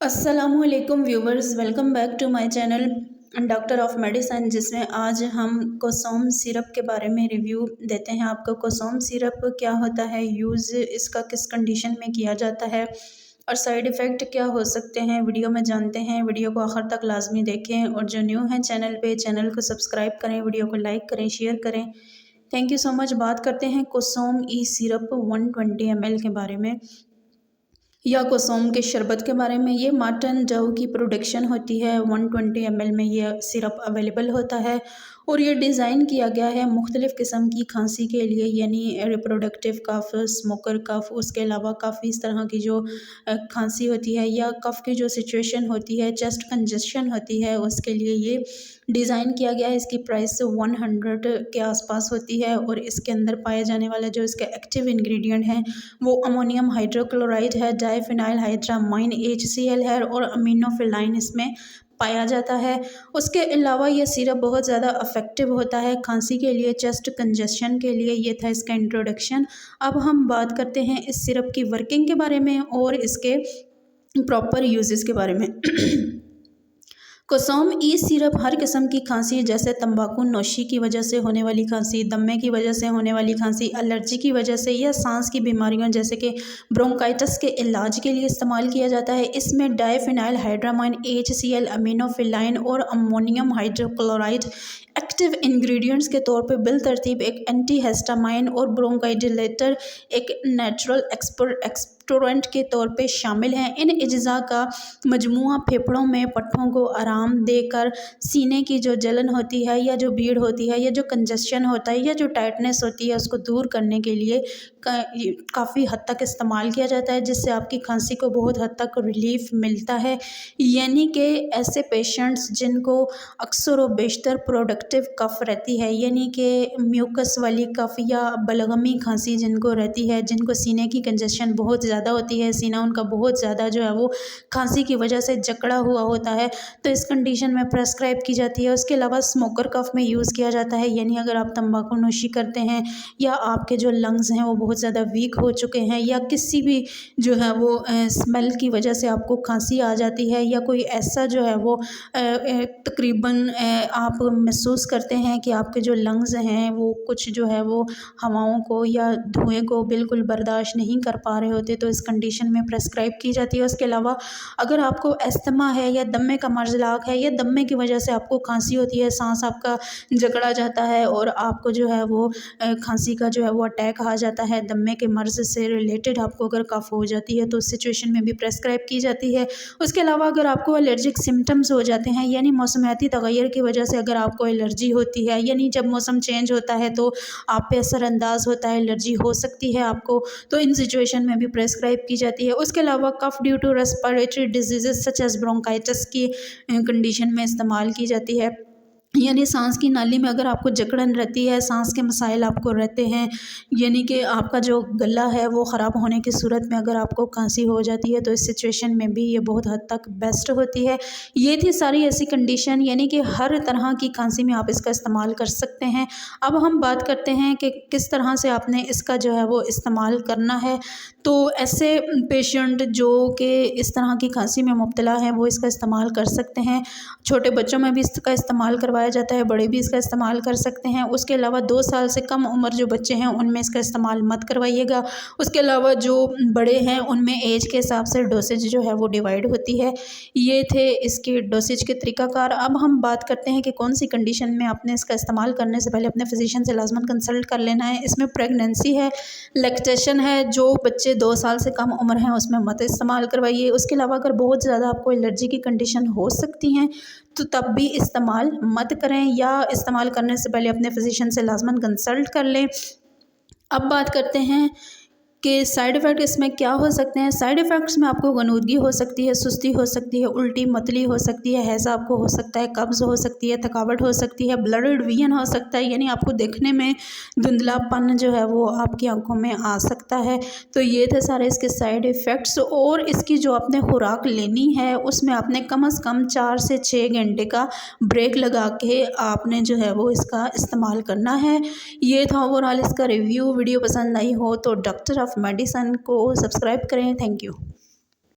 अस्सलामुअलैकुम viewers, welcome back to my channel doctor of medicine, जिसमें आज हम कोसोम सिरप के बारे में रिव्यू देते हैं आपको। कोसोम सिरप क्या होता है, यूज़ इसका किस कंडीशन में किया जाता है और साइड इफ़ेक्ट क्या हो सकते हैं, वीडियो में जानते हैं। वीडियो को आखिर तक लाजमी देखें और जो न्यू हैं चैनल को सब्सक्राइब करें, वीडियो को लाइक करें, शेयर करें। Thank you so much. बात करते हैं कोसोम ई सिरप 120 ml के बारे में या कोसोम के शरबत के बारे में। ये मार्टन डव की प्रोडक्शन होती है। 120 ml में ये सिरप अवेलेबल होता है और ये डिज़ाइन किया गया है मुख्तलिफ़ किस्म की खांसी के लिए, यानी रिप्रोडक्टिव कफ, स्मोकर कफ, उसके अलावा काफ़ी इस तरह की जो खांसी होती है या कफ की जो सिचुएशन होती है, चेस्ट कंजेशन होती है, उसके लिए ये डिज़ाइन किया गया है। इसकी प्राइस 100 के आसपास होती है और इसके अंदर पाए जाने वाले जो इसके एक्टिव इंग्रेडिएंट हैं वो अमोनियम हाइड्रोक्लोराइड है, डाइफिनाइल हाइड्रामाइन HCl है और अमीनोफिलाइन इसमें पाया जाता है। उसके अलावा ये सिरप बहुत ज़्यादा इफ़ेक्टिव होता है खांसी के लिए, चेस्ट कंजेशन के लिए। ये था इसका इंट्रोडक्शन। अब हम बात करते हैं इस सिरप की वर्किंग के बारे में और इसके प्रॉपर यूजेस के बारे में। कोसोम ई सिरप हर किस्म की खांसी, जैसे तंबाकू नोशी की वजह से होने वाली खांसी, दमे की वजह से होने वाली खांसी, एलर्जी की वजह से या सांस की बीमारियों जैसे कि ब्रोंकाइटिस के इलाज के लिए इस्तेमाल किया जाता है। इसमें डाइफिनाइल हाइड्रामाइन HCl, अमीनोफिलाइन और अमोनियम हाइड्रोक्लोराइड एक्टिव इंग्रेडिएंट्स के तौर पे बिल तरतीब एक एंटीहिस्टामाइन और ब्रोंकाइडिलेटर, एक नेचुरल एक्सपोरेंट के तौर पे शामिल हैं। इन अज्जा का मजमूआ फेफड़ों में पट्टों को आराम देकर सीने की जो जलन होती है या जो भीड़ होती है या जो कंजेशन होता है या जो टाइटनेस होती है उसको दूर करने के लिए काफ़ी हद तक इस्तेमाल किया जाता है, जिससे आपकी खांसी को बहुत हद तक रिलीफ मिलता है। यानी कि ऐसे पेशेंट्स जिनको अक्सर व बेशतर प्रोडक्टिव कफ़ रहती है, यानी कि म्यूकस वाली कफ़ या बलगमी खांसी जिनको रहती है, जिनको सीने की कंजेशन बहुत ज़्यादा होती है, सीना उनका बहुत ज़्यादा जो है वो खांसी की वजह से जकड़ा हुआ होता है, तो इस कंडीशन में प्रेस्क्राइब की जाती है। उसके अलावा स्मोकर कफ़ में यूज़ किया जाता है, यानी अगर आप तंबाकू नोशी करते हैं या आपके जो लंग्स हैं वो बहुत ज़्यादा वीक हो चुके हैं या किसी भी जो है वो स्मेल की वजह से आपको खांसी आ जाती है या कोई ऐसा जो है वो तकरीबन आप महसूस करते हैं कि आपके जो लंग्स हैं वो कुछ जो है वो हवाओं को या धुएँ को बिल्कुल बर्दाश्त नहीं कर पा रहे होते, तो इस कंडीशन में प्रेस्क्राइब की जाती है। उसके अलावा अगर आपको अस्थमा है या दमे का मर्ज़लाक है या दमे की वजह से आपको खांसी होती है, सांस आपका जकड़ा जाता है और आपको जो है वो खांसी का जो है वो अटैक आ जाता है, दमे के मर्ज़ से रिलेटेड आपको अगर कफ़ हो जाती है तो उस सिचुएशन में भी प्रेस्क्राइब की जाती है। उसके अलावा अगर आपको एलर्जिक सिम्टम्स हो जाते हैं, यानी मौसमियाती तगैर की वजह से अगर आपको एलर्जी होती है, यानी जब मौसम चेंज होता है तो आप पे असरअंदाज होता है, एलर्जी हो सकती है आपको, तो इन सिचुएशन में भी प्रेस्क्राइब की जाती है। उसके अलावा cough due to respiratory disease such as bronchitis की कंडीशन में इस्तेमाल की जाती है, यानी सांस की नाली में अगर आपको जकड़न रहती है, सांस के मसाइल आपको रहते हैं, यानी कि आपका जो गला है वो ख़राब होने की सूरत में अगर आपको खांसी हो जाती है तो इस सिचुएशन में भी ये बहुत हद तक बेस्ट होती है। ये थी सारी ऐसी कंडीशन, यानी कि हर तरह की खांसी में आप इसका इस्तेमाल कर सकते हैं। अब हम बात करते हैं कि किस तरह से आपने इसका जो है वो इस्तेमाल करना है। तो ऐसे पेशेंट जो कि इस तरह की खांसी में मुब्तला हैं वो इसका इस्तेमाल कर सकते हैं। छोटे बच्चों में भी इसका इस्तेमाल करवाया जाता है, बड़े भी इसका इस्तेमाल कर सकते हैं। उसके अलावा 2 साल से कम उम्र जो बच्चे हैं उनमें इसका इस्तेमाल मत करवाइएगा। उसके अलावा जो बड़े हैं उनमें एज के हिसाब से डोसेज जो है वो डिवाइड होती है। ये थे इसके डोसेज के तरीक़ाकार। अब हम बात करते हैं कि कौन सी कंडीशन में आपने इसका इस्तेमाल करने से पहले अपने फिजिशियन से लाज़मन कंसल्ट कर लेना है। इसमें प्रेगनेंसी है, लैक्टेशन है, जो बच्चे 2 साल से कम उम्र हैं उसमें मत इस्तेमाल करवाइए। उसके अलावा अगर बहुत ज़्यादा आपको एलर्जी की कंडीशन हो सकती हैं तो तब भी इस्तेमाल मत करें या इस्तेमाल करने से पहले अपने फिजिशियन से लाज़मन कंसल्ट कर लें। अब बात करते हैं कि साइड इफ़ेक्ट इसमें क्या हो सकते हैं। साइड इफ़ेक्ट्स में आपको गनूदगी हो सकती है, सुस्ती हो सकती है, उल्टी मतली हो सकती है, हैज़ा आपको हो सकता है, कब्ज़ हो सकती है, थकावट हो सकती है, ब्लडेड विजन हो सकता है, यानी आपको देखने में धुंधलापन जो है वो आपकी आंखों में आ सकता है। तो ये थे सारे इसके साइड इफ़ेक्ट्स। और इसकी जो आपने खुराक लेनी है उसमें आपने कम से कम 4 से 6 घंटे का ब्रेक लगा के आपने जो है वो इसका इस्तेमाल करना है। ये था ओवरऑल इसका रिव्यू। वीडियो पसंद आई हो तो डॉक्टर ऑफ मेडिसिन को सब्सक्राइब करें। Thank you.